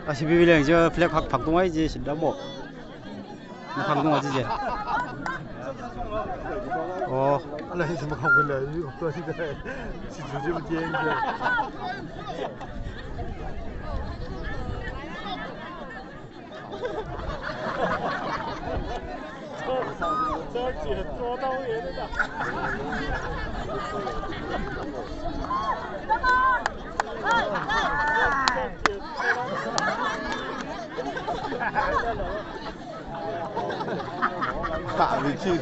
아, 12빌량 저 블랙 박동화이지 나뭐 박동화지지. 어. อะไรสมของกันเลยตัวที่ได้สิจุดที่มันเจ๊งเลย这姐捉到人了。打进去。